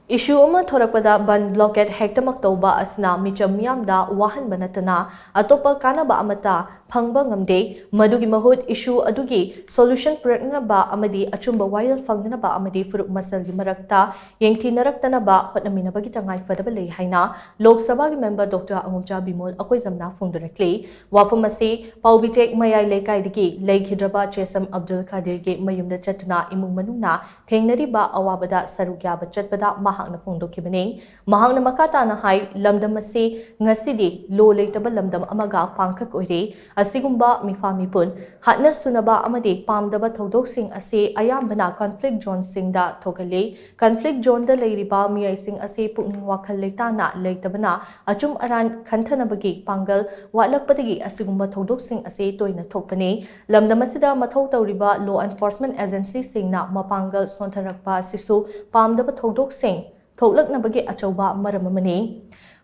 Issue ama thorakpada Bandh blockade hektamak tauba asna micham miyamda wahan banatana atopa Phangnaba amata phangba ngamde madugi Mahut issue adugi solution Phangnaba Amadi Achumba Wayel Phangnaba Amadi Phurup Masel marakta yengthinaraktanaba Hotnaminnaba tangai fadaba lei haina Lok Sabha member Dr. Angomcha Bimol Akoijam phongdok-khre wafamasi paubitek mayai lekaidiki leikidraba chesam Abdul Kadirge mayumda chatna imung manungna thengnariba awabada sarukyaba chatpada mahakna phongdok-khre mahakna makata na hai lamdam asi ngasidi lo leitaba lamdam amaga pangkhak oire asigumba mifamipun Hotnaminnaba amadi pamdaba thoudok-sing ase ayambana conflict zone singda thokale conflict zone da leiriba miyai sing ase pukning wakhal leitana leitabana achum aran khanthanabagi pangal watlakpadagi asigumba thoudok-sing ase toina thokpane lamdam asida mathau tawriba law enforcement agency singna mapangal sontharakpa asisu pamdaba thoudok-sing thoklaknabagi achauba maram amani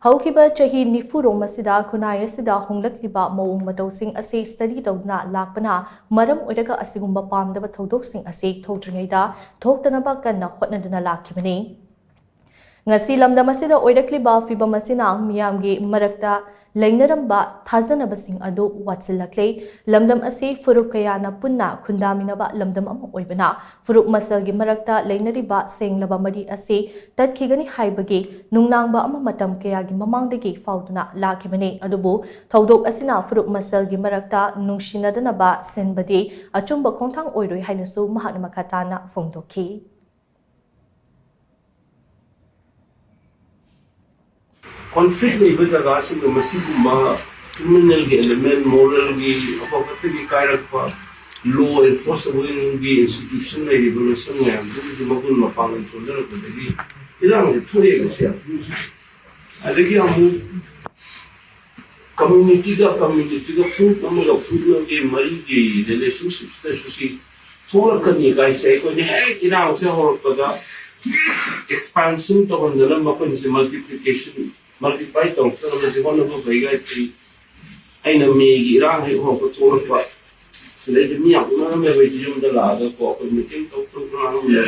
Haukiba chahi nifurong masida kunaya sida honglakliba mawong matawsing ase study tawna lakpana maram oiraga asigumba pamdaba thoudok-sing ase thokdringaida thoktanaba kanna hotnaduna lakhibani ngasi lamdam asida oirakliba fibam asina miyamgi marakta lainaramba thajanabasing adu watsilakle lamdam ase Phurup kayana punna khundaminaba lamdam ama oibana Phurup masalgi marakta lainariba senglaba mari ase tatkhigani haibagi nungnangba ama matam kayagi mamangdagi fauduna lakhibani adubu thaudok asina Phurup masalgi marakta Nungsinanaba senbadi achumba khongthang oiroi hainasu mahakna makatana phongdok-khre conflict में इबे जगह से मसीह criminal के element moral की अपकते की कारक पर law enforcement की institution में regulation में जो मकुन मपांगन चलने लगते हैं इलाम थोड़े कैसे आते कि हम community का food हमारा food में के मरी की relationships का सुशी थोड़ा करने का ऐसे कोई नहीं है इलाम से हो पता expansion तो बंदना मकुन से multiplication multiply to so the one of the guys see aina me ira he ho ko thor pa so le mi ya na me ve jum da la ga ko meeting to program le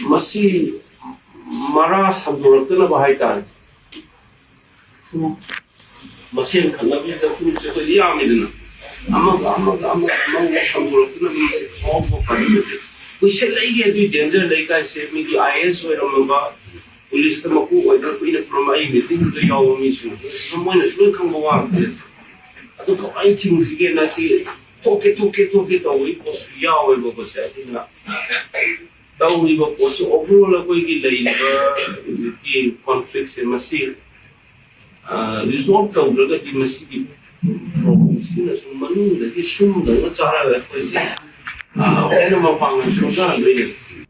masi mara samdor na bahai ta machine khanna bi da fu se to ya me dina amma samdor na mi se ho ko pa se we se le ye bi danger le ka se mi di is o remember Police the Maku or the Queen of Romai, meeting the Yaw mission. Someone is will come on this. I don't know, I think again, I see talk it away, was Yaw and what was said. Down we were also overall a way the conflicts in Masel. Resolved the Rugati Massi problems in a Sumanu, the issue, the Nazara, the Animal Pang and Shogun.